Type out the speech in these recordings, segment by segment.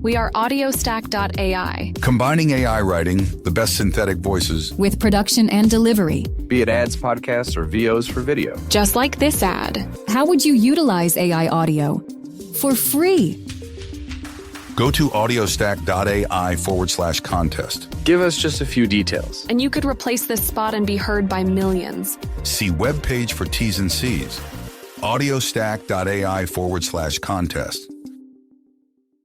We are audiostack.ai. Combining AI writing, the best synthetic voices, with production and delivery. Be it ads, podcasts, or VOs for video. Just like this ad. How would you utilize AI audio? For free. Go to audiostack.ai/contest. Give us just a few details. And you could replace this spot and be heard by millions. See webpage for T's and C's. audiostack.ai/contest.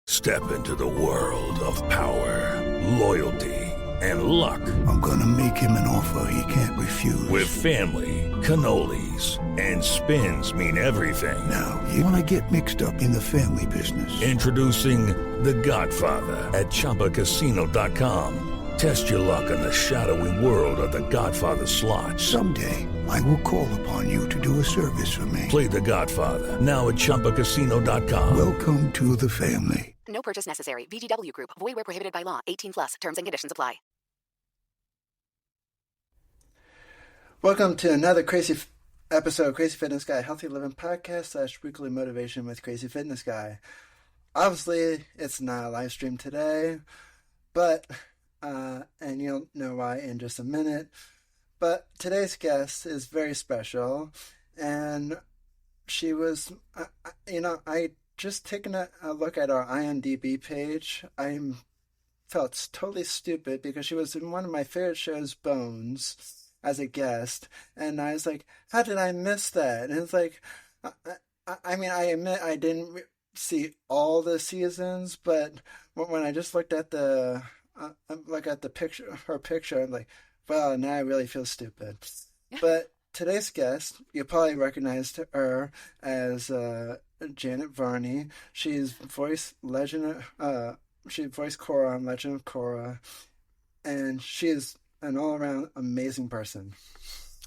Step into the world of power, loyalty, and luck. I'm gonna make him an offer he can't refuse. With family, cannolis, and spins mean everything. Now, you wanna get mixed up in the family business. Introducing The Godfather at ChumbaCasino.com. Test your luck in the shadowy world of The Godfather slot. Someday, I will call upon you to do a service for me. Play The Godfather, now at ChumbaCasino.com. Welcome to the family. No purchase necessary. VGW Group. Void where prohibited by law. 18+. Terms and conditions apply. Welcome to another crazy episode of Crazy Fitness Guy, Healthy Living Podcast / Weekly Motivation with Crazy Fitness Guy. Obviously, it's not a live stream today, but, and you'll know why in just a minute, but today's guest is very special, and she was, I just taking a look at our IMDb page, I felt totally stupid because she was in one of my favorite shows, Bones, as a guest, and I was like, how did I miss that? And it's like, I admit I didn't see all the seasons, but when I just looked at the picture, her picture, I'm like, well, now I really feel stupid. But today's guest, you probably recognized her as Janet Varney. She voiced Korra on Legend of Korra, and she is an all-around amazing person.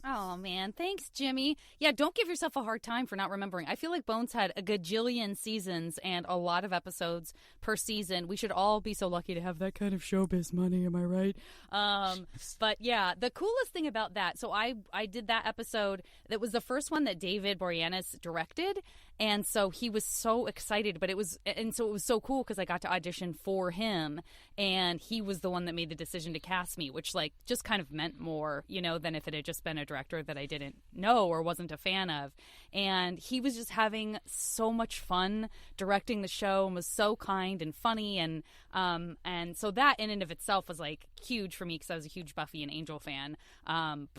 Oh, man. Thanks, Jimmy. Yeah, don't give yourself a hard time for not remembering. I feel like Bones had a gajillion seasons and a lot of episodes per season. We should all be so lucky to have that kind of showbiz money, am I right? But, yeah, the coolest thing about that, so I did that episode. That was the first one that David Boreanaz directed, and so he was so excited. But it was so cool because I got to audition for him, and he was the one that made the decision to cast me, which, like, just kind of meant more, than if it had just been a director that I didn't know or wasn't a fan of. And he was just having so much fun directing the show and was so kind and funny, and so that in and of itself was like huge for me because I was a huge Buffy and Angel fan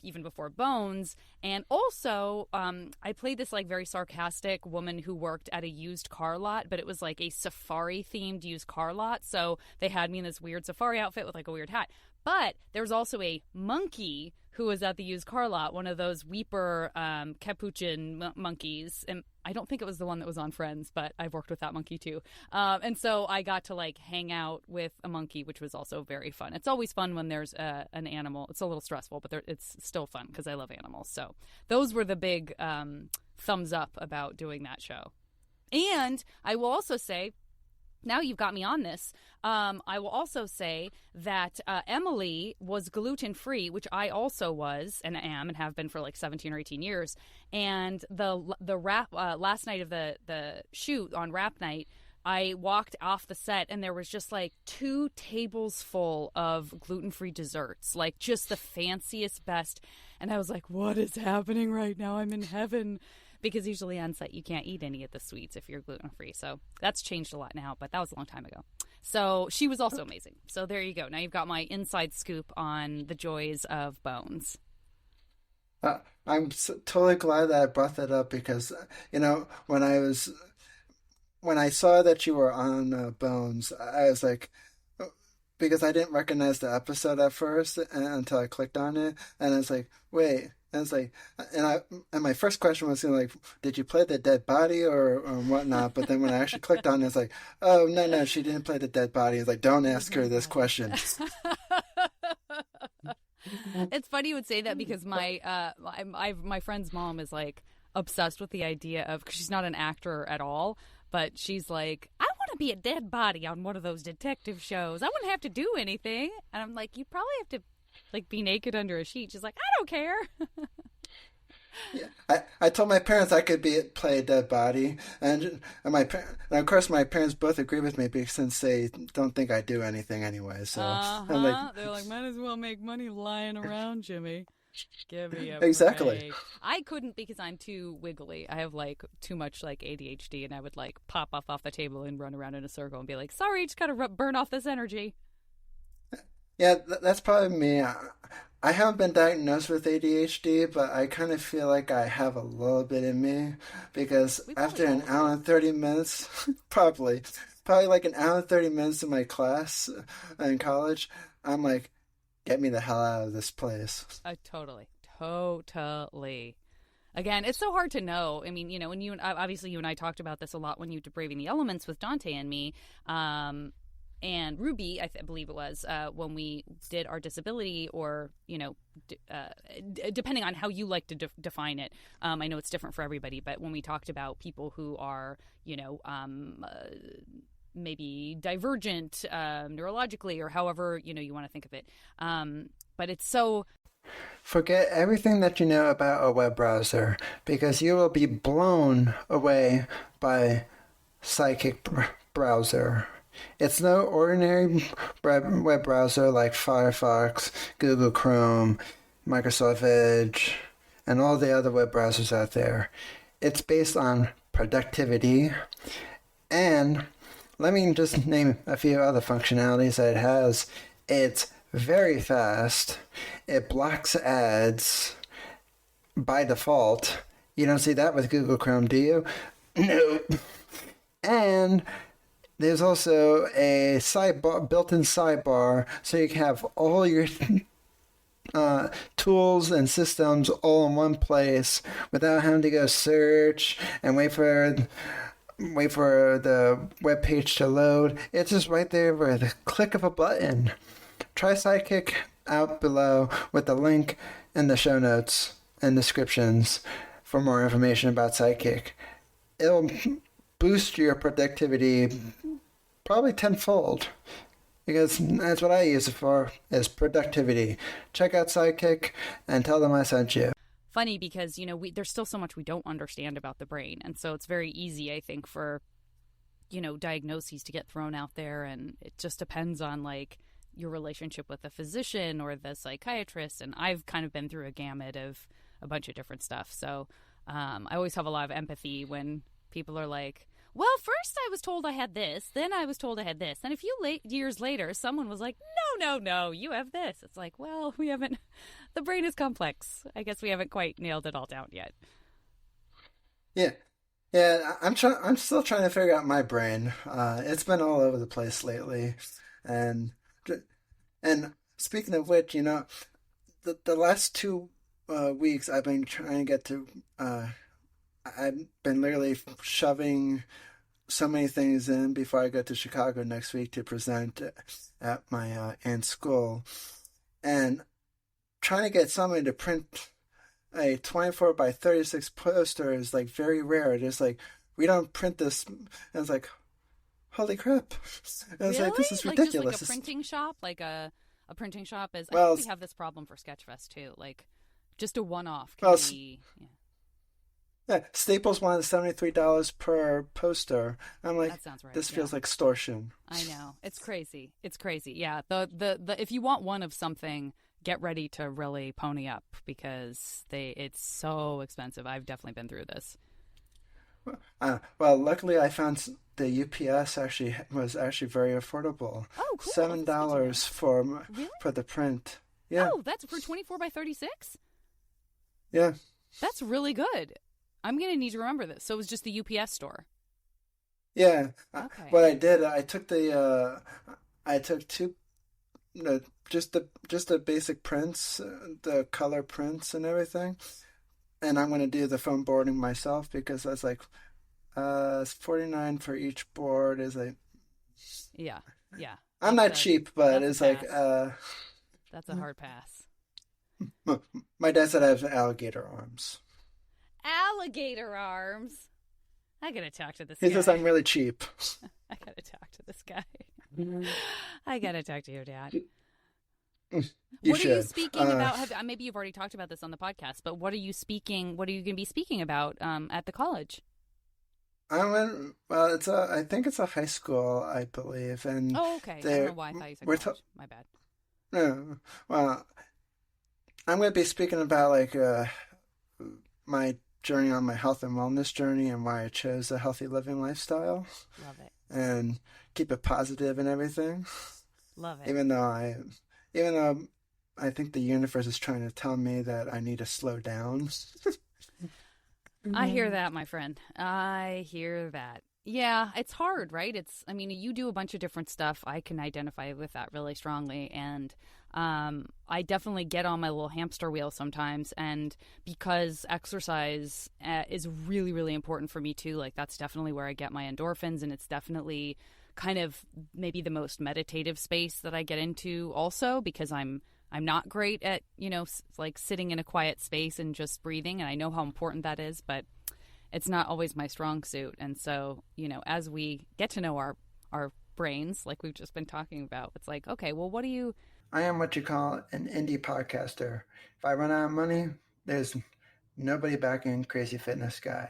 even before Bones. And also I played this like very sarcastic woman who worked at a used car lot, but it was like a safari themed used car lot, so they had me in this weird safari outfit with like a weird hat. But there was also a monkey who was at the used car lot, one of those weeper capuchin monkeys. And I don't think it was the one that was on Friends, but I've worked with that monkey too. And so I got to like hang out with a monkey, which was also very fun. It's always fun when there's an animal. It's a little stressful, but it's still fun because I love animals. So those were the big thumbs up about doing that show. And I will also say, now you've got me on this, I will also say that Emily was gluten-free, which I also was and am and have been for like 17 or 18 years. And the rap last night of the shoot on rap night, I walked off the set and there was just like 2 tables full of gluten-free desserts, like just the fanciest, best. And I was like, what is happening right now? I'm in heaven. Because usually on set you can't eat any of the sweets if you're gluten-free. So that's changed a lot now, but that was a long time ago. So she was also amazing. So there you go. Now you've got my inside scoop on the joys of Bones. I'm totally glad that I brought that up because, when I saw that you were on Bones, I was like, because I didn't recognize the episode at first until I clicked on it. And I was like, wait. And it's like, and my first question was like, did you play the dead body or whatnot? But then when I actually clicked on it, it's like, oh no, she didn't play the dead body. It's like, don't ask her this question. It's funny you would say that because my friend's mom is like obsessed with the idea of, because she's not an actor at all, but she's like, I want to be a dead body on one of those detective shows. I wouldn't have to do anything. And I'm like, you probably have to like be naked under a sheet. She's like, I don't care. I told my parents I could play a dead body, and of course my parents both agree with me since they don't think I do anything anyway. So I'm like, they're like, might as well make money lying around, Jimmy. Give me a Exactly. break. I couldn't because I'm too wiggly. I have like too much like ADHD, and I would like pop off the table and run around in a circle and be like, sorry, just gotta burn off this energy. yeah, that's probably me. I haven't been diagnosed with ADHD, but I kind of feel like I have a little bit in me because after an hour and 30 minutes, probably like an hour and 30 minutes in my class in college, I'm like, get me the hell out of this place. Totally. Again, it's so hard to know. I mean, when you and I talked about this a lot when you did Braving the Elements with Dante and me, and Ruby, I believe it was, when we did our disability, or depending on how you like to define it. I know it's different for everybody, but when we talked about people who are, maybe divergent neurologically, or however you want to think of it, but it's so. Forget everything that you know about a web browser, because you will be blown away by Psychic Browser. It's no ordinary web browser like Firefox, Google Chrome, Microsoft Edge, and all the other web browsers out there. It's based on productivity, and let me just name a few other functionalities that it has. It's very fast. It blocks ads by default. You don't see that with Google Chrome, do you? No. And there's also a built-in sidebar, so you can have all your tools and systems all in one place without having to go search and wait for the web page to load. It's just right there with a click of a button. Try Sidekick out below with the link in the show notes and descriptions for more information about Sidekick. It'll boost your productivity probably tenfold, because that's what I use it for, is productivity. Check out Sidekick and tell them I sent you. Funny because, there's still so much we don't understand about the brain. And so it's very easy, I think, for, diagnoses to get thrown out there. And it just depends on, like, your relationship with the physician or the psychiatrist. And I've kind of been through a gamut of a bunch of different stuff. So I always have a lot of empathy when people are like, well, first I was told I had this, then I was told I had this. And a few years later, someone was like, no, you have this. It's like, well, we haven't, the brain is complex. I guess we haven't quite nailed it all down yet. Yeah, I'm still trying to figure out my brain. It's been all over the place lately. And speaking of which, the last 2 weeks I've been trying to get to, I've been literally shoving so many things in before I go to Chicago next week to present at my aunt's school. And trying to get somebody to print a 24 by 36 poster is like very rare. It's like, we don't print this. And it's like, holy crap. And it's like, this is ridiculous. Like just like a printing shop, like a printing shop is, well, I think we have this problem for Sketchfest too. Like just a one-off can be, Yeah, Staples wanted $73 per poster. I'm like, that sounds right. This feels like extortion. I know. It's crazy. Yeah. The if you want one of something, get ready to really pony up, because it's so expensive. I've definitely been through this. Well, luckily I found the UPS was actually very affordable. Oh, cool. $7 for the print. Yeah. Oh, that's for 24 by 36? Yeah. That's really good. I'm going to need to remember this. So it was just the UPS store. Yeah. Okay. What I did, I took two, just the basic prints, the color prints and everything. And I'm going to do the foam boarding myself, because I was like, it's $49 for each board. Is like, yeah. I'm not cheap, but it's like, that's a hard pass. My dad said I have alligator arms. Alligator arms? I gotta talk to this guy. He says I'm really cheap. I gotta talk to this guy. I gotta talk to your dad. You what should. are you speaking about? Maybe you've already talked about this on the podcast, but what are you going to be speaking about at the college? Well, I think it's a high school, I believe, and Oh, okay. I don't know why I thought you said college. My bad. No, well, I'm going to be speaking about like my journey on my health and wellness journey and why I chose a healthy living lifestyle. Love it. And keep it positive and everything. Love it. Even though I think the universe is trying to tell me that I need to slow down. I hear that, my friend. I hear that. Yeah, it's hard, right? You do a bunch of different stuff. I can identify with that really strongly. And I definitely get on my little hamster wheel sometimes. And because exercise is really, really important for me too, like that's definitely where I get my endorphins. And it's definitely kind of maybe the most meditative space that I get into also, because I'm not great at, like sitting in a quiet space and just breathing. And I know how important that is, but it's not always my strong suit. And so, as we get to know our brains, like we've just been talking about, it's like, okay, well, I am what you call an indie podcaster. If I run out of money, there's nobody backing Crazy Fitness Guy.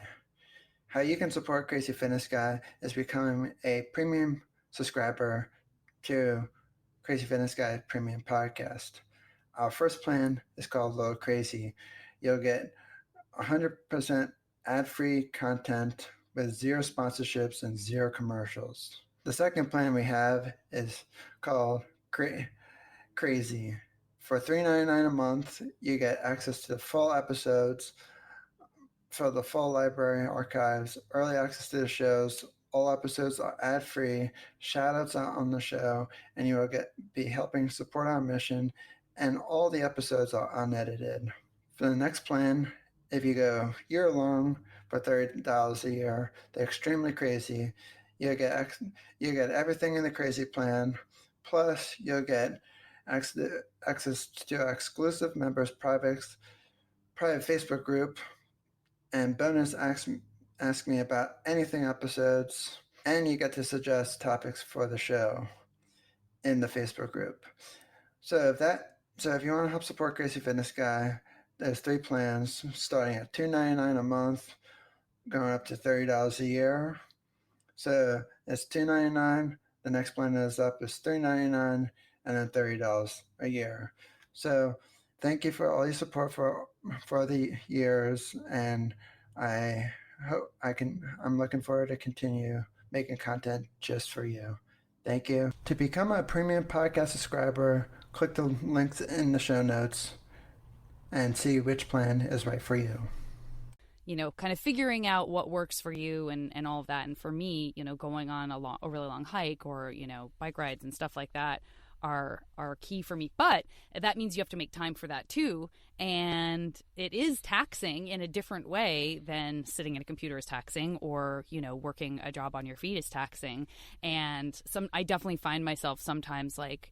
How you can support Crazy Fitness Guy is becoming a premium subscriber to Crazy Fitness Guy Premium Podcast. Our first plan is called Low Crazy. You'll get 100% ad-free content with 0 sponsorships and 0 commercials. The second plan we have is called Crazy. For $3.99 a month, you get access to the full episodes, for the full library archives, early access to the shows. All episodes are ad-free, shout-outs on the show, and you will be helping support our mission, and all the episodes are unedited. For the next plan, if you go year-long for $30 a year, the Extremely Crazy, you'll get everything in the Crazy plan, plus you'll get access to exclusive members' private Facebook group, and bonus ask me about anything episodes, and you get to suggest topics for the show in the Facebook group. So if you want to help support Crazy Fitness Guy, there's 3 plans starting at $2.99 a month, going up to $30 a year. So it's $2.99. The next plan is $3.99, and then $30 a year. So thank you for all your support for the years, and I'm looking forward to continue making content just for you. Thank you. To become a premium podcast subscriber, click the links in the show notes and see which plan is right for you. Kind of figuring out what works for you and all of that. And for me, going on a really long hike or, bike rides and stuff like that are key for me. But that means you have to make time for that too. And it is taxing in a different way than sitting in a computer is taxing, or, working a job on your feet is taxing. And I definitely find myself sometimes like,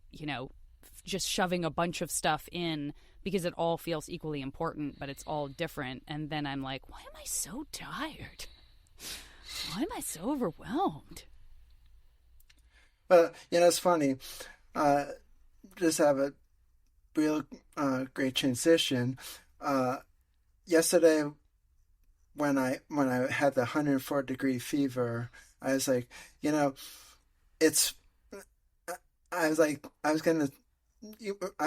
just shoving a bunch of stuff in because it all feels equally important, but it's all different. And then I'm like, why am I so tired? Why am I so overwhelmed? Well, it's funny. Just have a real great transition. Yesterday, when I had the 104-degree fever, I was like, I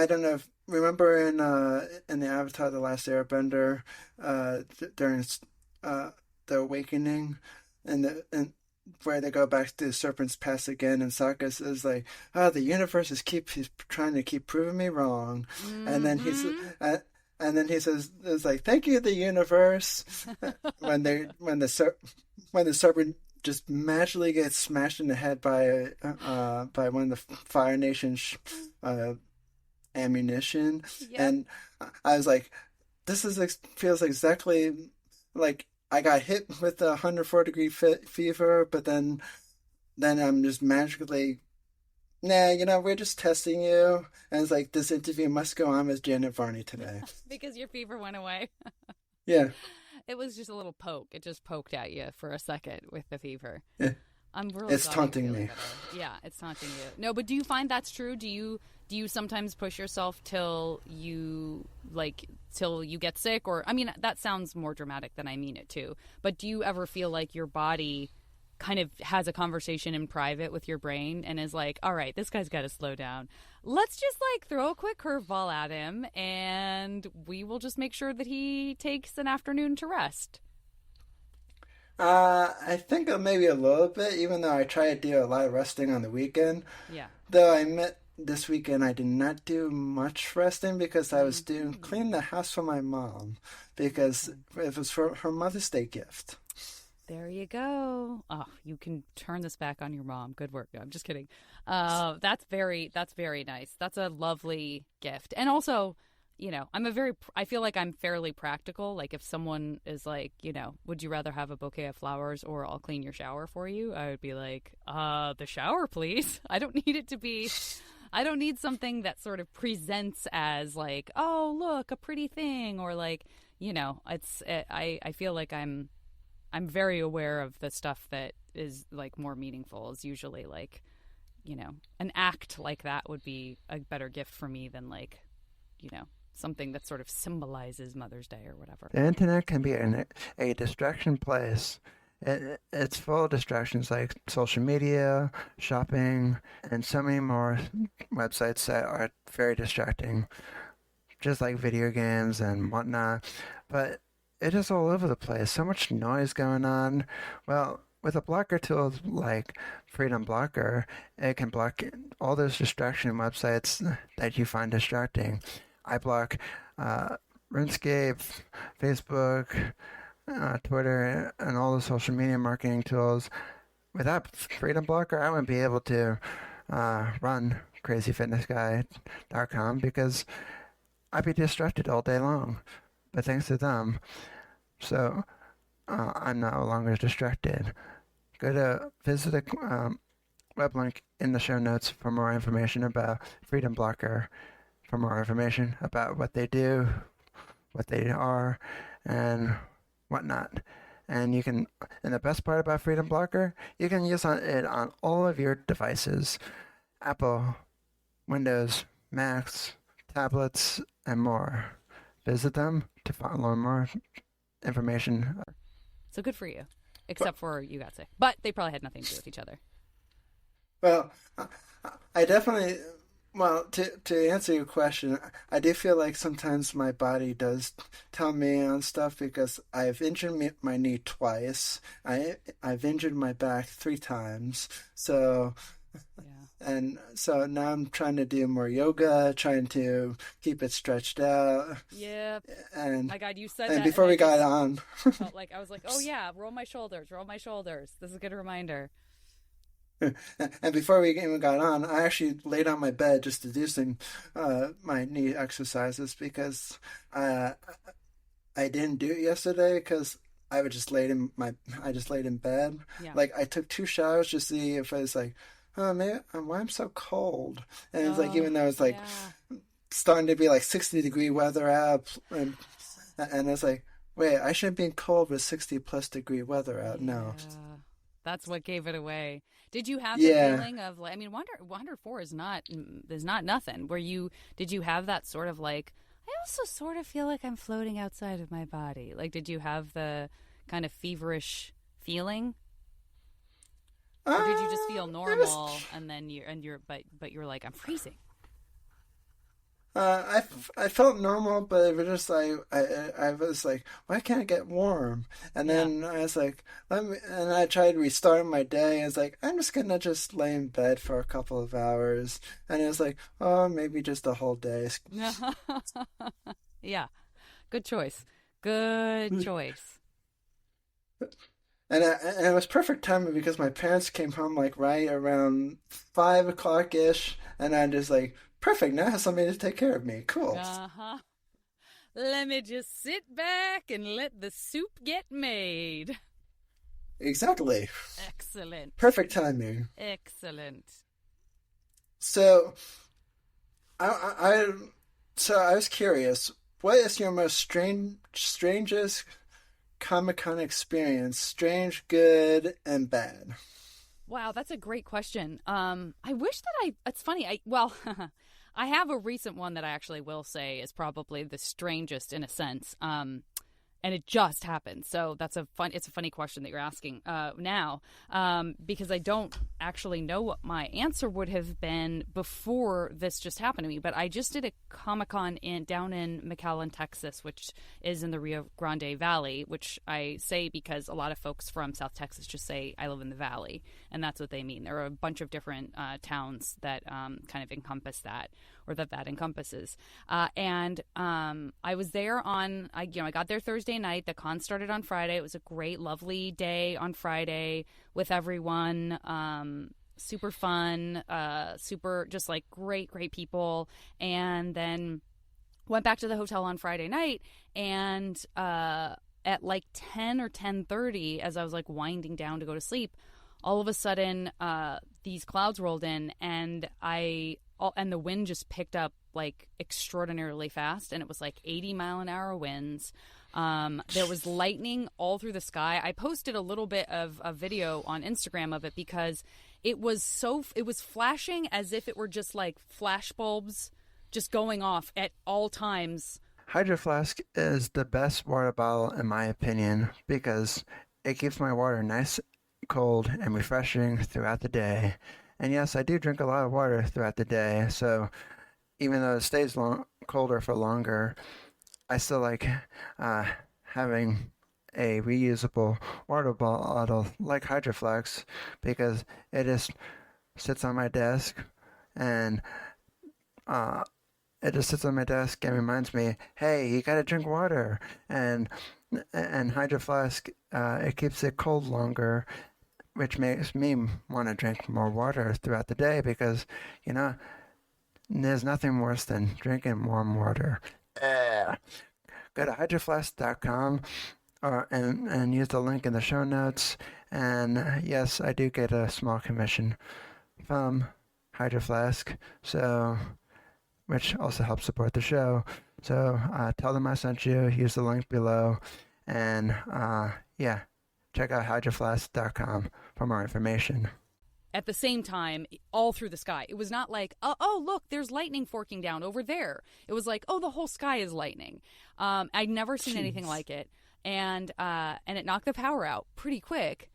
don't know if remember in the Avatar: The Last Airbender, during the awakening, and where they go back to the Serpent's Pass again, and Sokka says like, the universe is trying to keep proving me wrong, and then he says, it's like, thank you, the universe, when the serpent just magically gets smashed in the head by one of the Fire Nation's ammunition. Yep. And I was like, feels exactly like I got hit with a 104-degree fever, but then I'm just magically, we're just testing you. And it's like, this interview must go on with Janet Varney today. Because your fever went away. Yeah. It was just a little poke. It just poked at you for a second with the fever. Yeah. I'm really It's glad taunting you're me. feeling better. Yeah, it's taunting you. No, but do you find that's true? Do you sometimes push yourself till you get sick? Or, I mean, that sounds more dramatic than I mean it to. But do you ever feel like your body kind of has a conversation in private with your brain and is like, all right, this guy's got to slow down. Let's just like throw a quick curveball at him and we will just make sure that he takes an afternoon to rest. I think maybe a little bit, even though I try to do a lot of resting on the weekend. Yeah. Though I admit this weekend I did not do much resting because I was doing cleaning the house for my mom because it was for her Mother's Day gift. There you go. Oh, you can turn this back on your mom. Good work. No, I'm just kidding. That's very nice. That's a lovely gift. And also, you know, I feel like I'm fairly practical. Like if someone is like, you know, would you rather have a bouquet of flowers or I'll clean your shower for you? I would be like, the shower, please. I don't need something that sort of presents as like, oh, look, a pretty thing. Or like, you know, I feel like I'm very aware of the stuff that is like more meaningful. Is usually like, you know, an act like that would be a better gift for me than like, you know, something that sort of symbolizes Mother's Day or whatever. The internet can be a distraction place. It's full of distractions like social media, shopping, and so many more websites that are very distracting, just like video games and whatnot. But it is all over the place. So much noise going on. Well, with a blocker tool like Freedom Blocker, it can block all those distraction websites that you find distracting. I block RuneScape, Facebook, Twitter, and all the social media marketing tools. Without Freedom Blocker, I wouldn't be able to run CrazyFitnessGuy.com because I'd be distracted all day long. But thanks to them, so I'm no longer distracted. Visit the web link in the show notes for more information about Freedom Blocker, for more information about what they do, what they are, and whatnot. And you can, and the best part about Freedom Blocker, you can use it on all of your devices: Apple, Windows, Macs, tablets, and more. Visit them to learn more information. So good for you, except for you got sick. But they probably had nothing to do with each other. Well, I definitely, well, to answer your question, I do feel like sometimes my body does tell me on stuff because I've injured my knee twice. I've injured my back 3 times. So... Yeah. And so now I'm trying to do more yoga, trying to keep it stretched out. Yeah. And my God, you said and that. Before we got on, felt like I was like, oh yeah, roll my shoulders. This is a good reminder. And before we even got on, I actually laid on my bed just to do some my knee exercises because I didn't do it yesterday because I just laid in bed. Yeah. Like I took 2 showers just to see if I was like, oh man, why I'm so cold? And it's like, even though it's like starting to be like 60-degree weather out, and it's like, wait, I shouldn't be cold with 60+ degree weather out. No, that's what gave it away. Did you have the feeling of like, I mean, Wander 4 is not nothing. Did you have that sort of like, I also sort of feel like I'm floating outside of my body? Like, did you have the kind of feverish feeling? Or did you just feel normal and you're like, I'm freezing? I felt normal, but it was just like I was like, why can't I get warm? And then I was like, and I tried restarting my day. I was like, I'm just gonna just lay in bed for a couple of hours, and it was like, oh, maybe just a whole day. Yeah, good choice. Good choice. And it was perfect timing because my parents came home like right around 5 o'clock ish, and I'm just like, perfect. Now I have somebody to take care of me. Cool. Let me just sit back and let the soup get made. Exactly. Excellent. Perfect timing. Excellent. So, I was curious. What is your most strangest Comic-Con experience? Strange, good, and bad. Wow, that's a great question. I wish that it's funny. I have a recent one that I actually will say is probably the strangest in a sense. And it just happened. So it's a funny question that you're asking now, because I don't actually know what my answer would have been before this just happened to me. But I just did a Comic-Con down in McAllen, Texas, which is in the Rio Grande Valley, which I say because a lot of folks from South Texas just say, I live in the Valley. And that's what they mean. There are a bunch of different towns that kind of encompass that, or that encompasses. And I was there I got there Thursday night. The con started on Friday. It was a great, lovely day on Friday with everyone. Super fun, super just like great people. And then went back to the hotel on Friday night, and at like 10 or 10:30, as I was like winding down to go to sleep, all of a sudden these clouds rolled in, and the wind just picked up like extraordinarily fast, and it was like 80-mile-an-hour winds. There was lightning all through the sky. I posted a little bit of a video on Instagram of it because it was flashing as if it were just like flash bulbs just going off at all times. Hydro Flask is the best water bottle in my opinion because it keeps my water nice, cold, and refreshing throughout the day. And yes, I do drink a lot of water throughout the day, so even though it stays colder for longer, I still like having a reusable water bottle like Hydro Flask because it just sits on my desk and reminds me, hey, you gotta drink water. And Hydro Flask, it keeps it cold longer, which makes me want to drink more water throughout the day because, there's nothing worse than drinking warm water. Go to hydroflask.com and use the link in the show notes. And yes, I do get a small commission from Hydro Flask, which also helps support the show. So tell them I sent you, use the link below, and check out hydroflask.com for more information. At the same time, all through the sky. It was not like, oh, look, there's lightning forking down over there. It was like, oh, the whole sky is lightning. I'd never seen anything like it. And it knocked the power out pretty quick.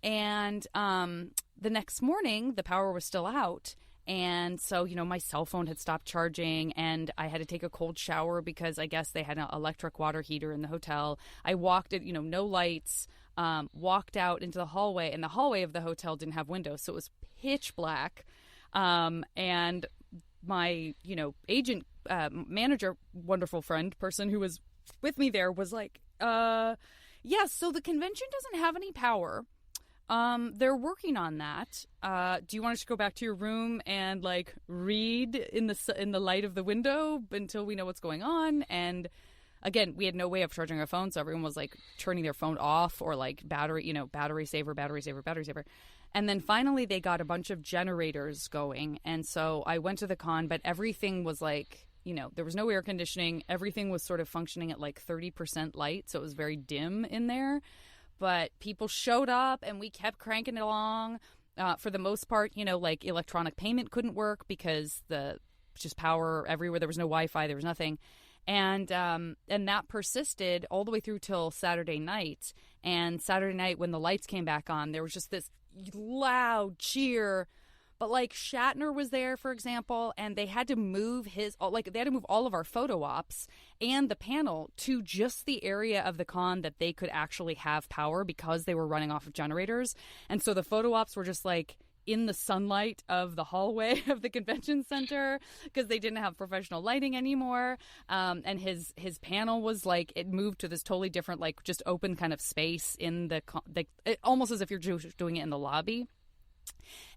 And the next morning, the power was still out. And so, my cell phone had stopped charging, and I had to take a cold shower because I guess they had an electric water heater in the hotel. I walked it, no lights, walked out into the hallway, and the hallway of the hotel didn't have windows, so it was pitch black. And my, agent, manager, wonderful friend, person who was with me there was like, so the convention doesn't have any power. They're working on that. Do you want us to go back to your room and like read in the light of the window until we know what's going on? And again, we had no way of charging our phone, so everyone was like turning their phone off or like battery saver. And then finally they got a bunch of generators going. And so I went to the con, but everything was like, there was no air conditioning. Everything was sort of functioning at like 30% light. So it was very dim in there. But people showed up and we kept cranking it along. For the most part, like electronic payment couldn't work because just power everywhere. There was no Wi-Fi. There was nothing. And that persisted all the way through till Saturday night. And Saturday night when the lights came back on, there was just this loud cheer. But like Shatner was there, for example, and they had to move all of our photo ops and the panel to just the area of the con that they could actually have power because they were running off of generators. And so the photo ops were just like in the sunlight of the hallway of the convention center because they didn't have professional lighting anymore. And his panel was like, it moved to this totally different, like just open kind of space in almost as if you're doing it in the lobby.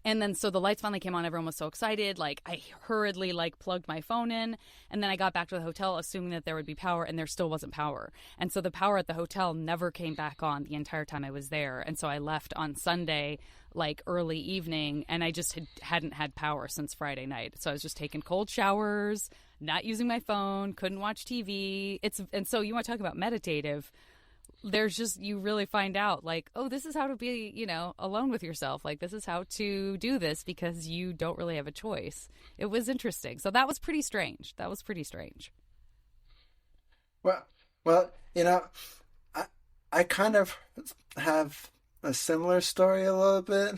And then so the lights finally came on. Everyone was so excited. Like I hurriedly plugged my phone in, and then I got back to the hotel assuming that there would be power, and there still wasn't power. And so the power at the hotel never came back on the entire time I was there. And so I left on Sunday, like early evening, and I just hadn't had power since Friday night. So I was just taking cold showers, not using my phone, couldn't watch TV. And so you want to talk about meditative. there's just, you really find out like, oh, this is how to be, alone with yourself. Like, this is how to do this because you don't really have a choice. It was interesting. So that was pretty strange. Well, I kind of have a similar story a little bit.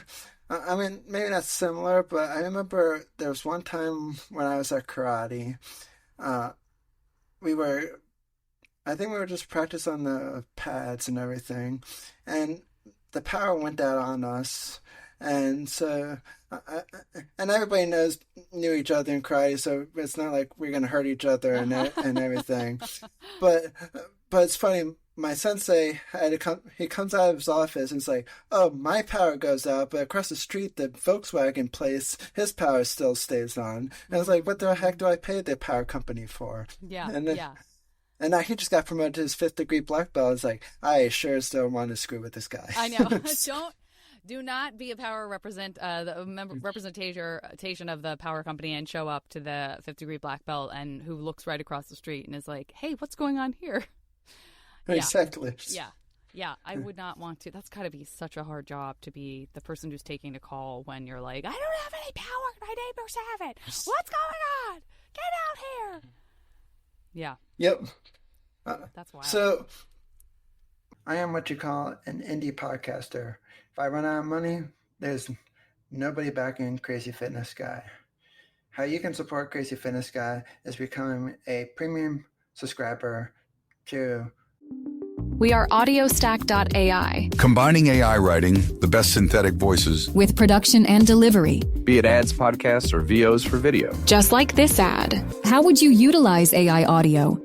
I mean, maybe not similar, but I remember there was one time when I was at karate. I think we were just practicing on the pads and everything, and the power went out on us. And so, and everybody knew each other in karate, so it's not like we're gonna hurt each other and everything. But it's funny. My sensei he comes out of his office and it's like, oh, my power goes out, but across the street, the Volkswagen place, his power still stays on. And I was like, what the heck do I pay the power company for? Yeah, And now he just got promoted to his 5th degree black belt. It's like, I sure still want to screw with this guy. I know. Do not be a power representation of the power company and show up to the 5th degree black belt and who looks right across the street and is like, hey, what's going on here? Exactly. Yeah. I would not want to. That's got to be such a hard job to be the person who's taking the call when you're like, I don't have any power. My neighbors have it. What's going on? Get out here. Yeah. Yep. That's wild. So, I am what you call an indie podcaster. If I run out of money, there's nobody backing Crazy Fitness Guy. How you can support Crazy Fitness Guy is becoming a premium subscriber to... We are audiostack.ai. Combining AI writing, the best synthetic voices, with production and delivery. Be it ads, podcasts, or VOs for video. Just like this ad. How would you utilize AI audio?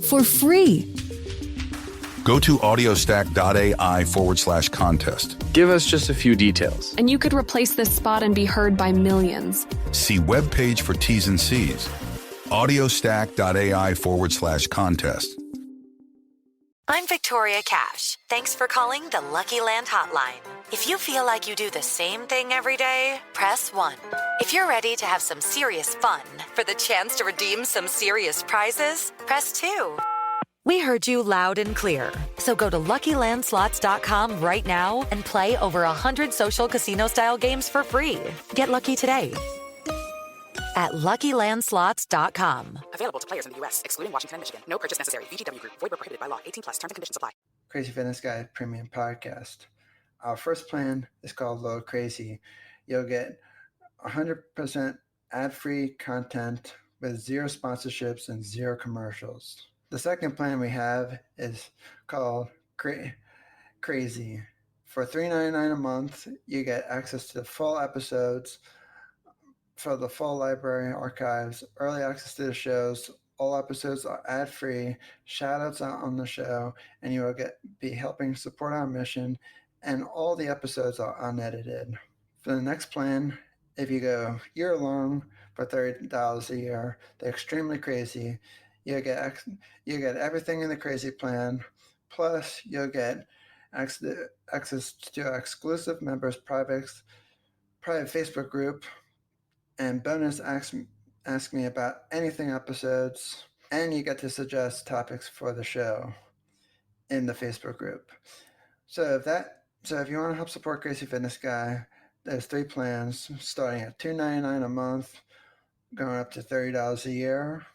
For free. Go to audiostack.ai/contest. Give us just a few details. And you could replace this spot and be heard by millions. See webpage for T's and C's. audiostack.ai/contest. I'm Victoria Cash. Thanks for calling the Lucky Land Hotline. If you feel like you do the same thing every day, press 1. If you're ready to have some serious fun for the chance to redeem some serious prizes, press 2. We heard you loud and clear. So go to LuckyLandSlots.com right now and play over 100 social casino-style games for free. Get lucky today at LuckyLandSlots.com. Available to players in the U.S., excluding Washington and Michigan. No purchase necessary. VGW Group. Void where prohibited by law. 18+. Terms and conditions apply. Crazy Fitness Guy Premium Podcast. Our first plan is called Low Crazy. You'll get 100% ad-free content with 0 sponsorships and 0 commercials. The second plan we have is called Crazy. For $3.99 a month, you get access to the full episodes, for the full library archives, early access to the shows. All episodes are ad-free, shout-outs on the show, and you will be helping support our mission, and all the episodes are unedited. For the next plan, if you go year-long for $30 a year, they're extremely crazy. You get everything in the crazy plan, plus you'll get access to our exclusive members' private Facebook group, and bonus ask me about anything episodes, and you get to suggest topics for the show in the Facebook group. So if you want to help support Crazy Fitness Guy, there's 3 plans starting at $2.99 a month, going up to $30 a year.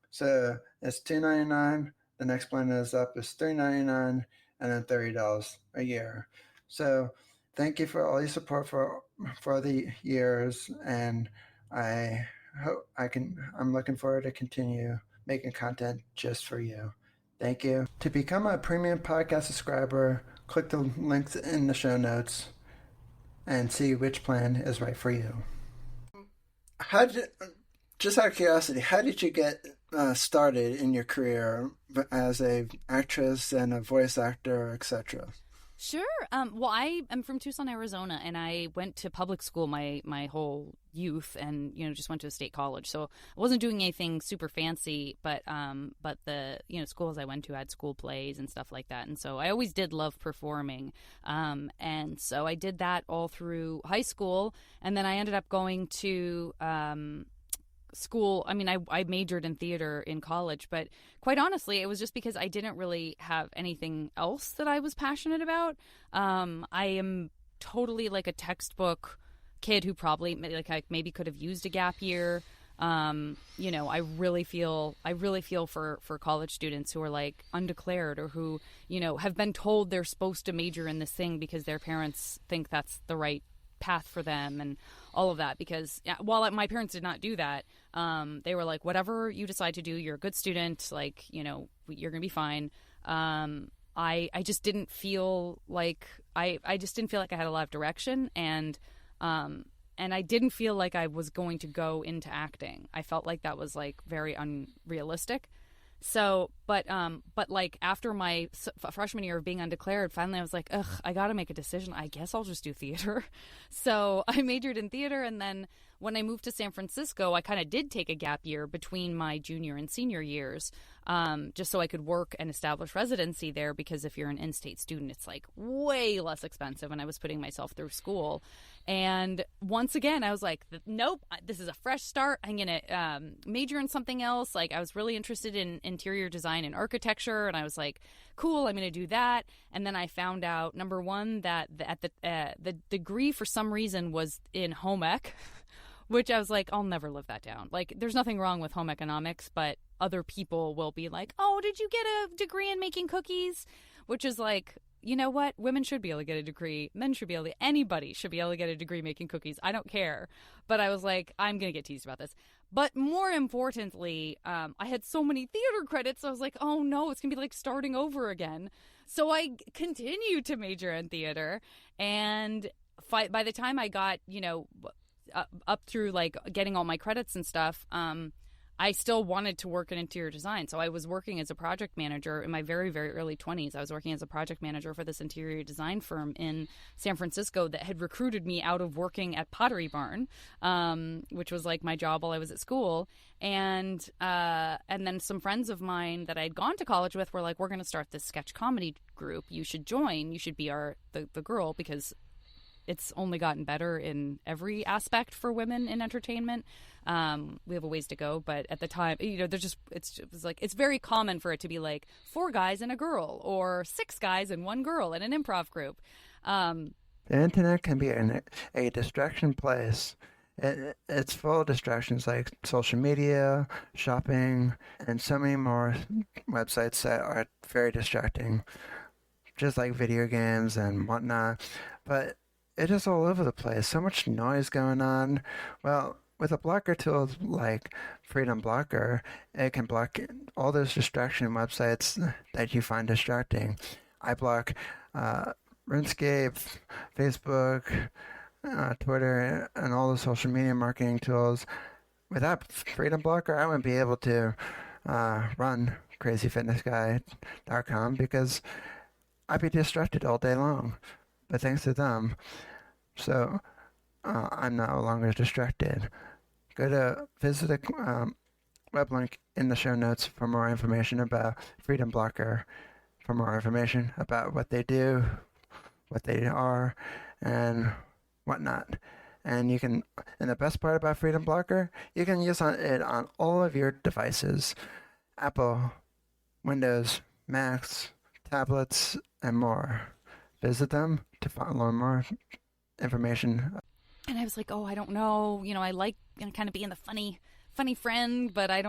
So it's $2.99. The next plan is $3.99, and then $30 a year. So thank you for all your support for the years, and I'm looking forward to continue making content just for you. Thank you. To become a premium podcast subscriber, click the links in the show notes and see which plan is right for you. Just out of curiosity, how did you get started in your career as a actress and a voice actor, etc.? Sure. Well, I am from Tucson, Arizona, and I went to public school my whole youth, and just went to a state college. So I wasn't doing anything super fancy, but the schools I went to had school plays and stuff like that, and so I always did love performing. And so I did that all through high school, and then I ended up going to school. I mean, I majored in theater in college, but quite honestly, it was just because I didn't really have anything else that I was passionate about. I am totally like a textbook kid who probably like I maybe could have used a gap year. You know, I really feel for college students who are like undeclared or who, you know, have been told they're supposed to major in this thing because their parents think that's the right path for them and all of that. Because while my parents did not do that, they were like, whatever you decide to do, you're a good student, like, you know, you're gonna be fine. I just didn't feel like I just didn't feel like I had a lot of direction, and I didn't feel like I was going to go into acting. I felt like that was like very unrealistic. So, but like after my freshman year of being undeclared, finally I was like, ugh, I got to make a decision. I guess I'll just do theater. So I majored in theater, and then when I moved to San Francisco, I kind of did take a gap year between my junior and senior years, just so I could work and establish residency there, because if you're an in-state student, it's like way less expensive, and I was putting myself through school. And once again, I was like, nope, this is a fresh start. I'm going to major in something else. Like, I was really interested in interior design and architecture, and I was like, cool, I'm going to do that. And then I found out, number one, that the degree for some reason was in home ec, which I was like, I'll never live that down. Like, there's nothing wrong with home economics, but other people will be like, oh, did you get a degree in making cookies? Which is like, you know what? Women should be able to get a degree. Men should be able to, anybody should be able to get a degree making cookies. I don't care. But I was like, I'm going to get teased about this. But more importantly, I had so many theater credits. So I was like, oh no, it's going to be like starting over again. So I continued to major in theater. And by the time I got, you know, up through like getting all my credits and stuff, I still wanted to work in interior design. So I was working as a project manager in my very, very early 20s. I was working as a project manager for this interior design firm in San Francisco that had recruited me out of working at Pottery Barn, which was like my job while I was at school. And then some friends of mine that I'd gone to college with were like, we're going to start this sketch comedy group. You should join. You should be the girl, because it's only gotten better in every aspect for women in entertainment. We have a ways to go, but at the time, you know, it's very common for it to be like 4 guys and a girl, or 6 guys and 1 girl in an improv group. The internet can be a distraction place. It's full of distractions like social media, shopping, and so many more websites that are very distracting, just like video games and whatnot. But it is all over the place. So much noise going on. Well, with a blocker tool like Freedom Blocker, it can block all those distraction websites that you find distracting. I block RuneScape, Facebook, Twitter, and all the social media marketing tools. Without Freedom Blocker, I wouldn't be able to run CrazyFitnessGuy.com, because I'd be distracted all day long. But thanks to them, so I'm no longer distracted. Go to visit the web link in the show notes for more information about Freedom Blocker, for more information about what they do, what they are, and whatnot. And you can, and the best part about Freedom Blocker, you can use it on all of your devices: Apple, Windows, Macs, tablets, and more. Visit them to learn more information. And I was like, oh, I don't know. You know, I like kind of being the funny friend, but I've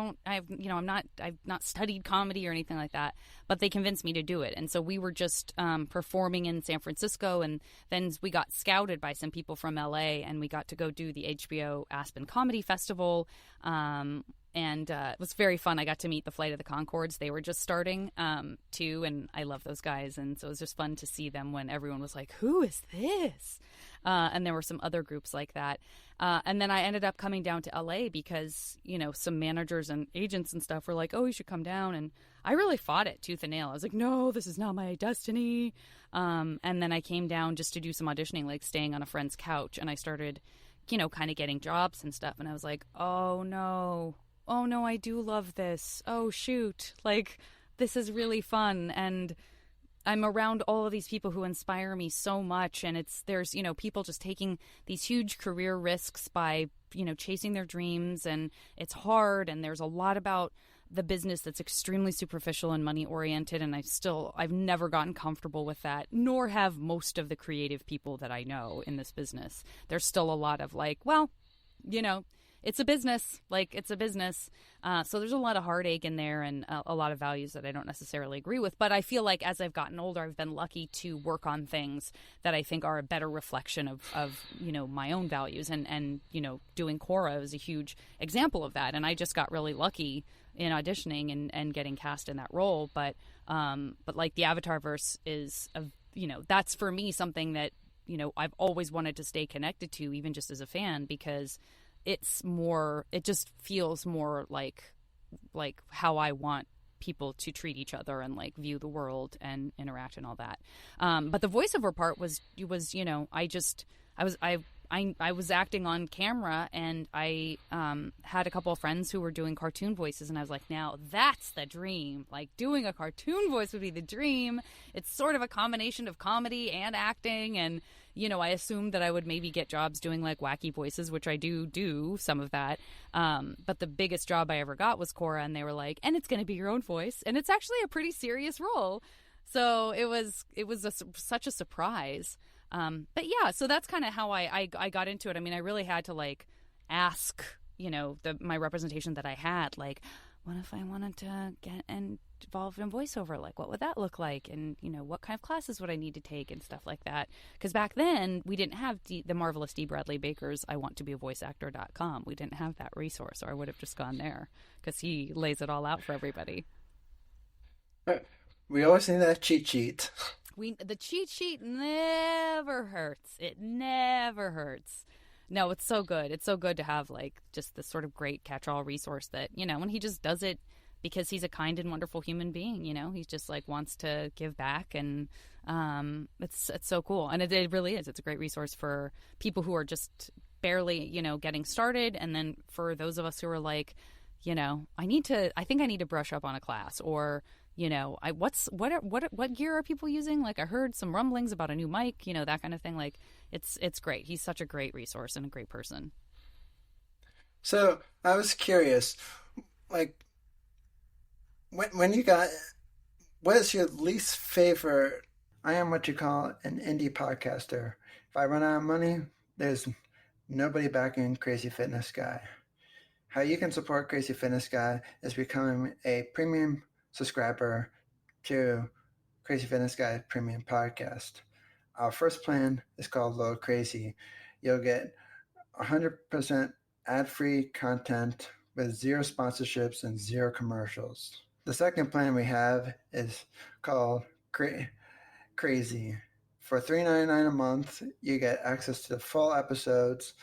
not studied comedy or anything like that. But they convinced me to do it. And so we were just performing in San Francisco, and then we got scouted by some people from LA, and we got to go do the HBO Aspen Comedy Festival. And it was very fun. I got to meet the Flight of the Conchords. They were just starting, too, and I love those guys. And so it was just fun to see them when everyone was like, who is this? And there were some other groups like that. And then I ended up coming down to LA because, you know, some managers and agents and stuff were like, oh, you should come down. And I really fought it tooth and nail. I was like, no, this is not my destiny. And then I came down just to do some auditioning, like staying on a friend's couch. And I started, you know, kind of getting jobs and stuff. And I was like, oh, no, I do love this. Oh, shoot. Like, this is really fun. And I'm around all of these people who inspire me so much. And there's, you know, people just taking these huge career risks by chasing their dreams, and it's hard, and there's a lot about the business that's extremely superficial and money oriented, and I've never gotten comfortable with that, nor have most of the creative people that I know in this business. There's still a lot of like, well, it's a business, so there's a lot of heartache in there, and a lot of values that I don't necessarily agree with. But I feel like as I've gotten older, I've been lucky to work on things that I think are a better reflection of my own values. And doing Korra is a huge example of that. And I just got really lucky in auditioning and getting cast in that role. But like the Avatar verse is, that's for me something that, I've always wanted to stay connected to, even just as a fan, because it just feels more like how I want people to treat each other and like view the world and interact and all that. But the voiceover part was I was acting on camera, and I had a couple of friends who were doing cartoon voices, and I was like, now that's the dream. Like, doing a cartoon voice would be the dream. It's sort of a combination of comedy and acting, and I assumed that I would maybe get jobs doing like wacky voices, which I do some of that. But the biggest job I ever got was Korra, and they were like, and it's going to be your own voice, and it's actually a pretty serious role. So it was such a surprise. But yeah, so that's kind of how I got into it. I mean, I really had to like ask, my representation that I had, like, what if I wanted to get involved in voiceover? Like, what would that look like? And, what kind of classes would I need to take and stuff like that? Because back then we didn't have the marvelous D. Bradley Baker's IWantToBeAVoiceActor.com. We didn't have that resource, or I would have just gone there, because he lays it all out for everybody. We always need that cheat sheet. The cheat sheet never hurts. It never hurts. No, it's so good. It's so good to have like just this sort of great catch-all resource that, when he just does it because he's a kind and wonderful human being, he just like wants to give back, and it's so cool. And it really is. It's a great resource for people who are just barely, getting started, and then for those of us who are like, I think I need to brush up on a class, or what gear are people using? Like, I heard some rumblings about a new mic, that kind of thing. Like, it's great. He's such a great resource and a great person. So I was curious, like, when you got, what is your least favorite? I am what you call an indie podcaster. If I run out of money, there's nobody backing Crazy Fitness Guy. How you can support Crazy Fitness Guy is becoming a premium subscriber to Crazy Fitness Guy Premium Podcast. Our first plan is called Low Crazy. You'll get 100% ad-free content with 0 sponsorships and 0 commercials. The second plan we have is called Crazy. For $3.99 a month, you get access to the full episodes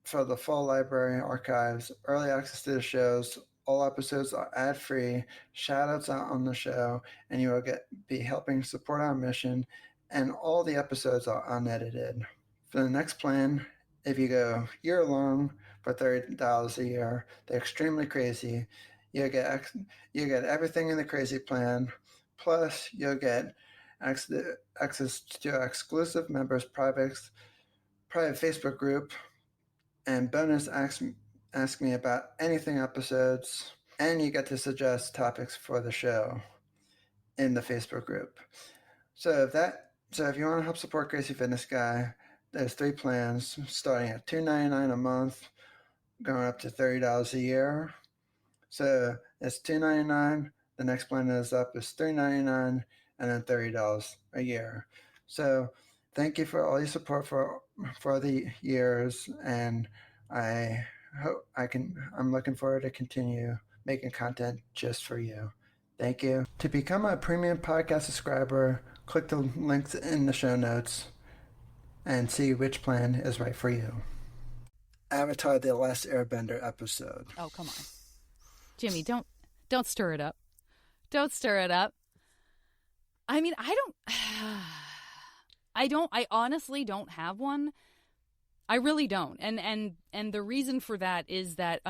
for the full library archives, early access to the shows. All episodes are ad-free, shout-outs out on the show, and you will be helping support our mission, and all the episodes are unedited. For the next plan, if you go year-long for $30 a year, they're extremely crazy. You'll get everything in the crazy plan, plus you'll get access to exclusive members' private Facebook group, and bonus ask me about anything episodes, and you get to suggest topics for the show in the Facebook group. So if you want to help support Crazy Fitness Guy, there's 3 plans starting at $2.99 a month, going up to $30 a year. So it's $2.99. The next plan is up is $3.99, and then $30 a year. So thank you for all your support for the years, and I'm looking forward to continue making content just for you. Thank you. To become a premium podcast subscriber, click the links in the show notes and see which plan is right for you. Avatar: The Last Airbender episode. Oh, come on. Jimmy, don't stir it up. Don't stir it up. I mean, I honestly don't have one. I really don't. And the reason for that is that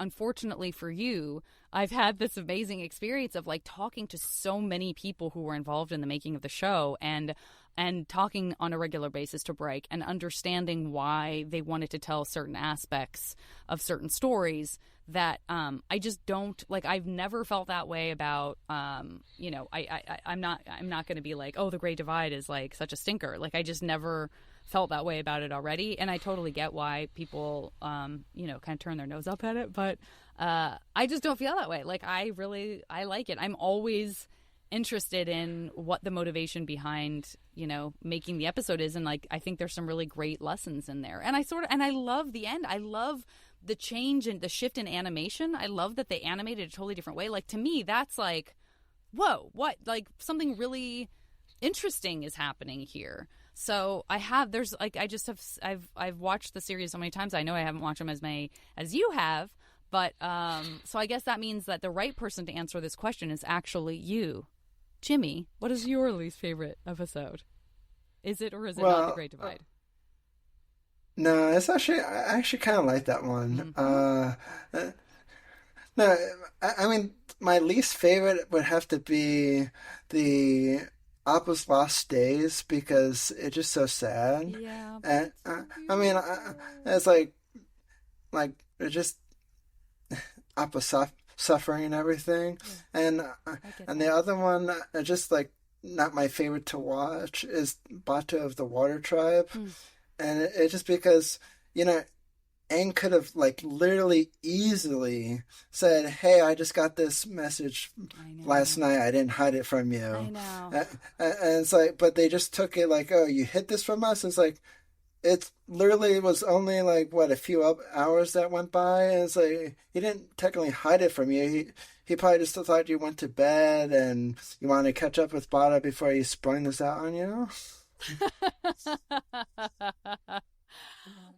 unfortunately for you, I've had this amazing experience of like talking to so many people who were involved in the making of the show and talking on a regular basis to Bryke and understanding why they wanted to tell certain aspects of certain stories that I just don't like. I've never felt that way about I'm not going to be like, oh, the Great Divide is like such a stinker. Like I just never felt that way about it already, and I totally get why people kind of turn their nose up at it, but I just don't feel that way. Like I like it. I'm always interested in what the motivation behind making the episode is, and like I think there's some really great lessons in there, and I love the end. I love the change and the shift in animation. I love that they animated a totally different way. Like to me, that's like, whoa, what, like something really interesting is happening here. So I've watched the series so many times. I know I haven't watched them as many as you have, but so I guess that means that the right person to answer this question is actually you. Jimmy, what is your least favorite episode? Is it not The Great Divide? No, it's actually, I actually kind of like that one. Mm-hmm. No, I mean, my least favorite would have to be the Appa's Lost Days, because it's just so sad. Yeah. And I mean, it's like it's just Appa suffering and everything. Yeah. And the other one, just like not my favorite to watch, is Bato of the Water Tribe. And it's just because, Aang could have like literally easily said, "Hey, I just got this message last night. I didn't hide it from you." I know. And it's like, but they just took it like, "Oh, you hid this from us." It's like, it literally was only like what, a few hours that went by, and it's like he didn't technically hide it from you. He probably just thought you went to bed and you wanted to catch up with Bada before he sprung this out on you.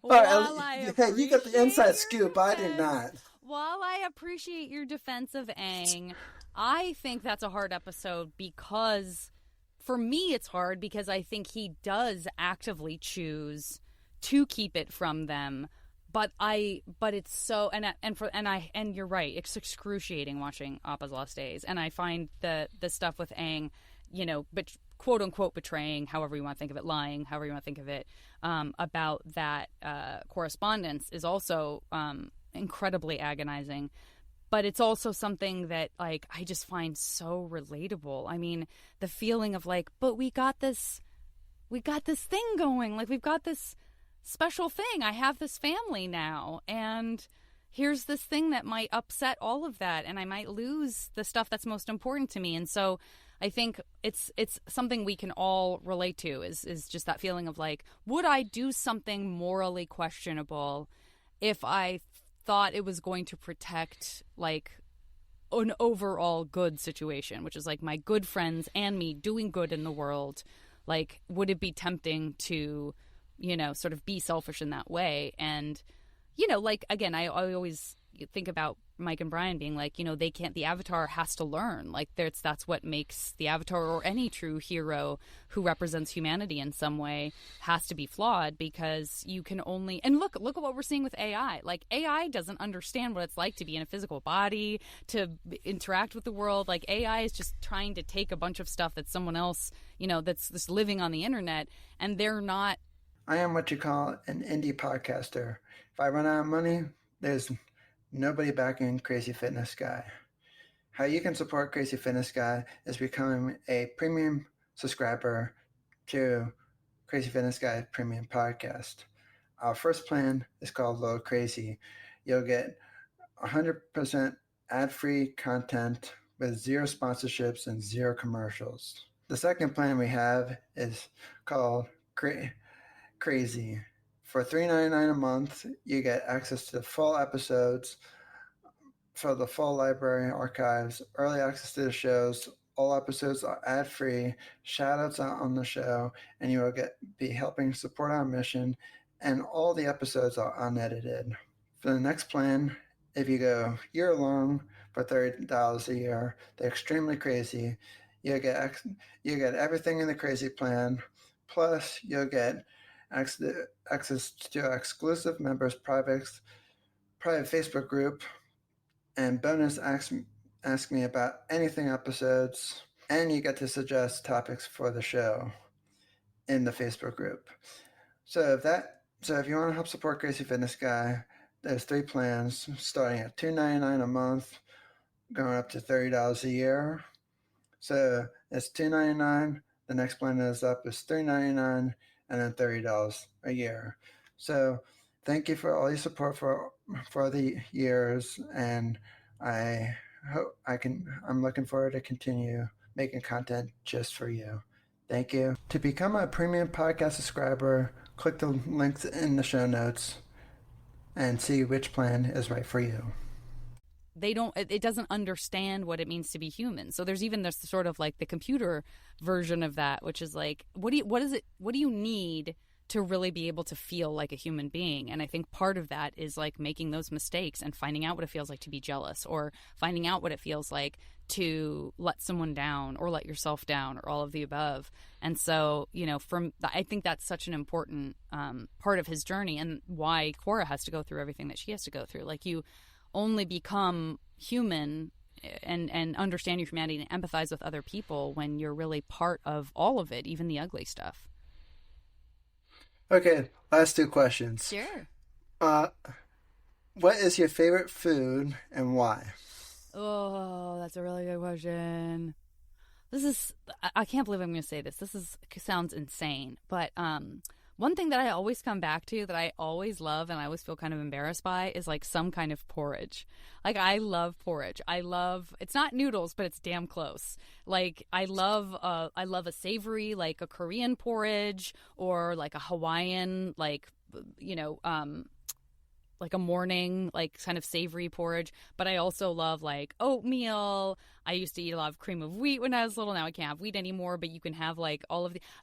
Hey, you got the inside scoop. I did not. While I appreciate your defense of Aang, I think that's a hard episode because, for me, it's hard because I think he does actively choose to keep it from them. But it's so and you're right. It's excruciating watching Appa's Lost Days, and I find the stuff with Aang, but quote unquote betraying, however you want to think of it, lying, however you want to think of it, about that correspondence is also incredibly agonizing. But it's also something that like I just find so relatable. I mean, the feeling of like, but we got this thing going, like we've got this special thing. I have this family now, and here's this thing that might upset all of that, and I might lose the stuff that's most important to me. And so I think it's something we can all relate to is just that feeling of like, would I do something morally questionable if I thought it was going to protect like an overall good situation, which is like my good friends and me doing good in the world? Like, would it be tempting to, sort of be selfish in that way? And, like, again, I always think about Mike and Brian being like, the Avatar has to learn. Like, that's what makes the Avatar, or any true hero who represents humanity in some way, has to be flawed, because you can only, and look at what we're seeing with AI. Like, AI doesn't understand what it's like to be in a physical body, to interact with the world. Like, AI is just trying to take a bunch of stuff that someone else, that's just living on the internet, and they're not. I am what you call an indie podcaster. If I run out of money, there's nobody backing Crazy Fitness Guy. How you can support Crazy Fitness Guy is becoming a premium subscriber to Crazy Fitness Guy Premium Podcast. Our first plan is called Low Crazy. You'll get 100% ad-free content with zero sponsorships and zero commercials. The second plan we have is called Crazy. For $3.99 a month, you get access to the full episodes, for the full library archives, early access to the shows. All episodes are ad-free, shout-outs on the show, and you will be helping support our mission, and all the episodes are unedited. For the next plan, if you go year-long for $30 a year, the Extremely Crazy, you'll get everything in the Crazy plan, plus you'll get access to exclusive members' private Facebook group, and bonus ask me about anything episodes, and you get to suggest topics for the show in the Facebook group. So if you want to help support Crazy Fitness Guy, there's 3 plans starting at $2.99 a month, going up to $30 a year. So it's $2.99. The next plan is up is $3.99, and then $30 a year. So thank you for all your support for the years, and I hope I'm looking forward to continue making content just for you. Thank you. To become a premium podcast subscriber, click the links in the show notes and see which plan is right for you. It doesn't understand what it means to be human. So there's even this sort of like the computer version of that, which is like, what do you need to really be able to feel like a human being? And I think part of that is like making those mistakes and finding out what it feels like to be jealous, or finding out what it feels like to let someone down or let yourself down, or all of the above. And so, I think that's such an important part of his journey, and why Korra has to go through everything that she has to go through. Like, you only become human and understand your humanity and empathize with other people when you're really part of all of it, even the ugly stuff. Okay, last 2 questions. Sure. What is your favorite food and why? Oh, that's a really good question. I can't believe I'm going to say this. Sounds insane. But one thing that I always come back to, that I always love and I always feel kind of embarrassed by, is like some kind of porridge. Like, I love porridge. It's not noodles, but it's damn close. Like, I love a savory, like a Korean porridge, or like a Hawaiian, like a morning, like kind of savory porridge. But I also love like oatmeal. I used to eat a lot of cream of wheat when I was little. Now I can't have wheat anymore, but you can have like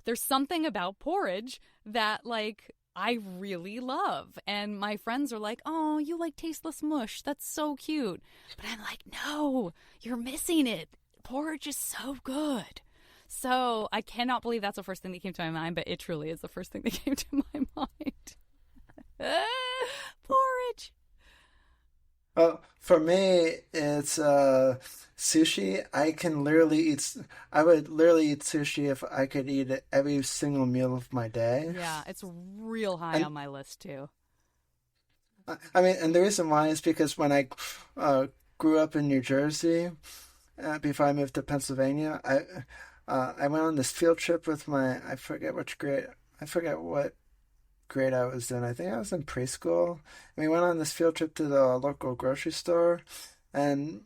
there's something about porridge that like I really love. And my friends are like, oh, you like tasteless mush. That's so cute. But I'm like, no, you're missing it. Porridge is so good. So I cannot believe that's the first thing that came to my mind, but it truly is the first thing that came to my mind. Porridge. For me, it's sushi. I would literally eat sushi if I could eat it every single meal of my day. Yeah, it's real high on my list too. I mean, and the reason why is because when I grew up in New Jersey, before I moved to Pennsylvania, I went on this field trip with I forget what grade I was in. I think I was in preschool. And we went on this field trip to the local grocery store, and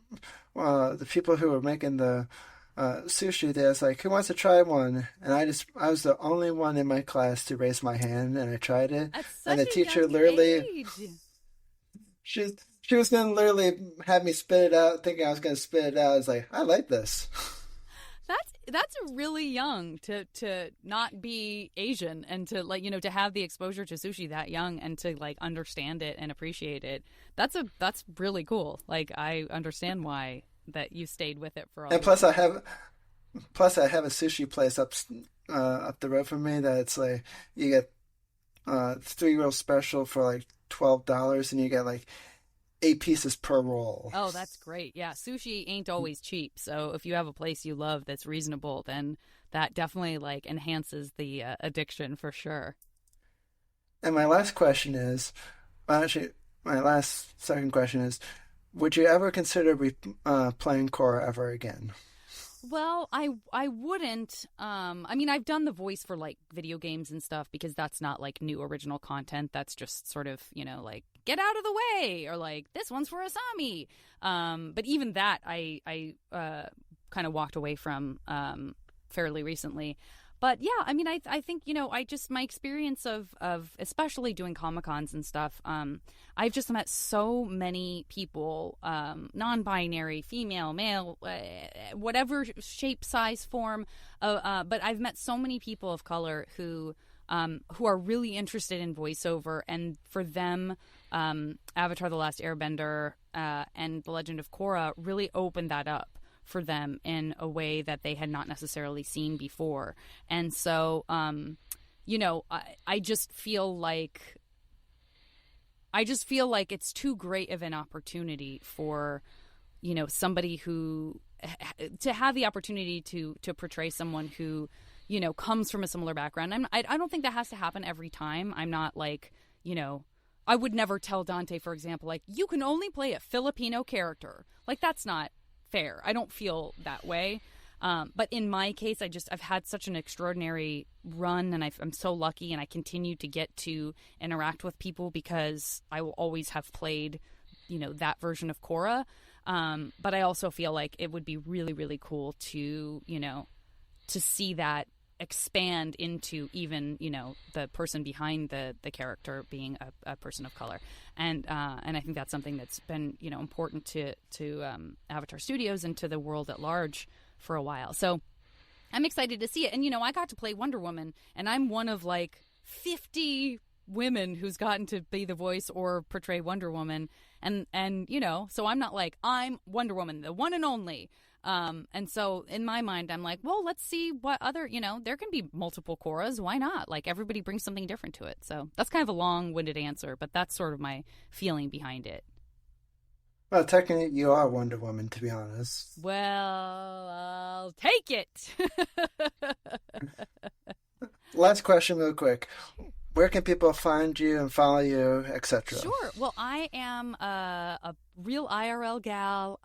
the people who were making the sushi there was like, who wants to try one? And I was the only one in my class to raise my hand, and I tried it. And the teacher literally, she was going to literally have me spit it out, thinking I was going to spit it out. I was like, I like this. That's really young to not be Asian, and to to have the exposure to sushi that young, and to like understand it and appreciate it. That's really cool. Like, I understand why that you stayed with it for all. And plus I have a sushi place up the road from me that it's like you get 3 roll special for like $12, and you get like 8 pieces per roll. Oh, that's great. Yeah, sushi ain't always cheap. So if you have a place you love that's reasonable, then that definitely like enhances the addiction for sure. And my last question is, second question is, would you ever consider playing Korra ever again? Well, I wouldn't. I mean, I've done the voice for like video games and stuff, because that's not like new original content. That's just sort of, like, get out of the way, or like, this one's for Asami. But even that I kind of walked away from fairly recently. But yeah, I mean, I think, my experience of especially doing Comic-Cons and stuff, I've just met so many people, non-binary, female, male, whatever shape, size, form, but I've met so many people of color who are really interested in voiceover, and for them, Avatar: The Last Airbender and The Legend of Korra really opened that up for them in a way that they had not necessarily seen before. And so I just feel like it's too great of an opportunity for, somebody who to have the opportunity to portray someone who, comes from a similar background. I don't think that has to happen every time. I'm not like, I would never tell Dante, for example, like, you can only play a Filipino character. Like, that's not fair. I don't feel that way. But in my case, I've had such an extraordinary run, and I'm so lucky, and I continue to get to interact with people because I will always have played, that version of Korra. But I also feel like it would be really, really cool to, to see that expand into even, the person behind the character being a person of color. And I think that's something that's been, important to Avatar Studios and to the world at large for a while. So I'm excited to see it. And, I got to play Wonder Woman, and I'm one of like 50 women who's gotten to be the voice or portray Wonder Woman. And so I'm not like, I'm Wonder Woman, the one and only. And so in my mind, I'm like, well, let's see what other, there can be multiple Korras. Why not? Like, everybody brings something different to it. So that's kind of a long-winded answer, but that's sort of my feeling behind it. Well, technically, you are Wonder Woman, to be honest. Well, I'll take it. Last question real quick. Where can people find you and follow you, etc.? Sure. Well, I am a real IRL gal,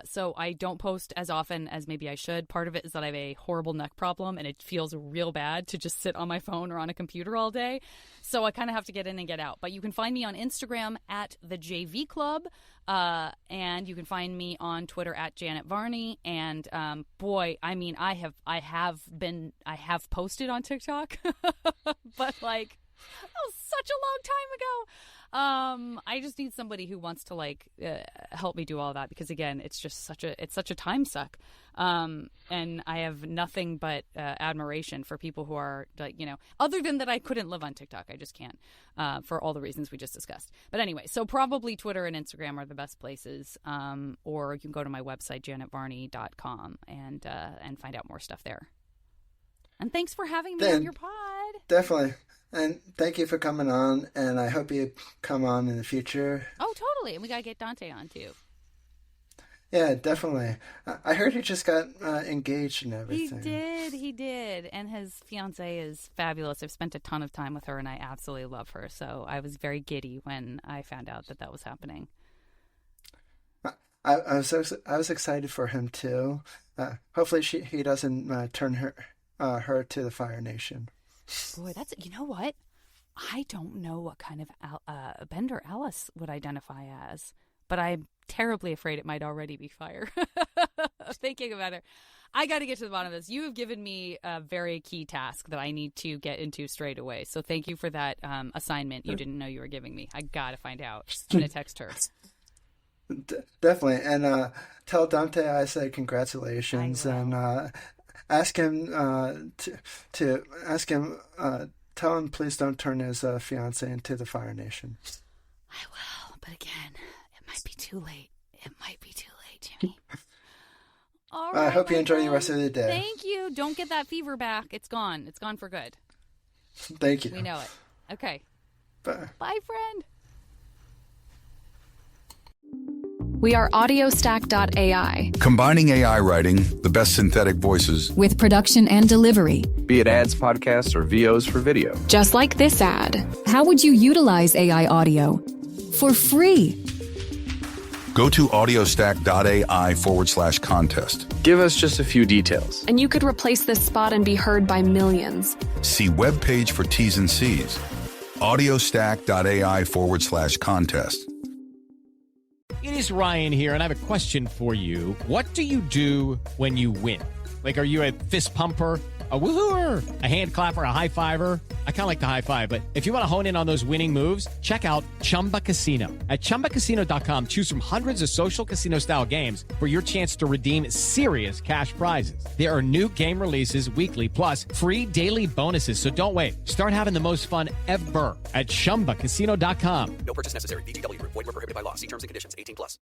so I don't post as often as maybe I should. Part of it is that I have a horrible neck problem, and it feels real bad to just sit on my phone or on a computer all day. So I kind of have to get in and get out. But you can find me on Instagram at the JV Club, and you can find me on Twitter at Janet Varney. And boy, I mean, I have posted on TikTok, but like, that was such a long time ago. I just need somebody who wants to like help me do all that, because again, it's just such a time suck. And I have nothing but admiration for people who are like, other than that I couldn't live on TikTok. I just can't, for all the reasons we just discussed. But anyway, so probably Twitter and Instagram are the best places. Or you can go to my website, janetvarney.com, and find out more stuff there. And thanks for having me on your pod. Definitely. And thank you for coming on, and I hope you come on in the future. Oh, totally. And we got to get Dante on, too. Yeah, definitely. I heard he just got engaged and everything. He did. And his fiancée is fabulous. I've spent a ton of time with her, and I absolutely love her. So I was very giddy when I found out that was happening. I was excited for him, too. Hopefully he doesn't turn her to the Fire Nation. Boy, you know what? I don't know what kind of Bender Alice would identify as, but I'm terribly afraid it might already be fire. Thinking about it, I got to get to the bottom of this. You have given me a very key task that I need to get into straight away. So thank you for that assignment you didn't know you were giving me. I got to find out. I'm going to text her. Definitely. And tell Dante I said congratulations, and ask him tell him please don't turn his fiance into the Fire Nation. I will, but again, it might be too late. Jimmy. All right, I hope you enjoy the rest of the day. Thank you. Don't get that fever back. It's gone. It's gone for good. Thank you. We know it. Okay. Bye. Bye, friend. We are audiostack.ai. Combining AI writing, the best synthetic voices, with production and delivery. Be it ads, podcasts, or VOs for video. Just like this ad. How would you utilize AI audio? For free. Go to audiostack.ai/contest. Give us just a few details. And you could replace this spot and be heard by millions. See webpage for T's and C's. audiostack.ai/contest. It is Ryan here, and I have a question for you. What do you do when you win? Like, are you a fist pumper, a woohooer, a hand clapper, a high fiver? I kind of like the high five, but if you want to hone in on those winning moves, check out Chumba Casino. At ChumbaCasino.com, choose from hundreds of social casino-style games for your chance to redeem serious cash prizes. There are new game releases weekly, plus free daily bonuses. So don't wait. Start having the most fun ever at ChumbaCasino.com. No purchase necessary. VGW Group. Void where prohibited by law. See terms and conditions. 18+.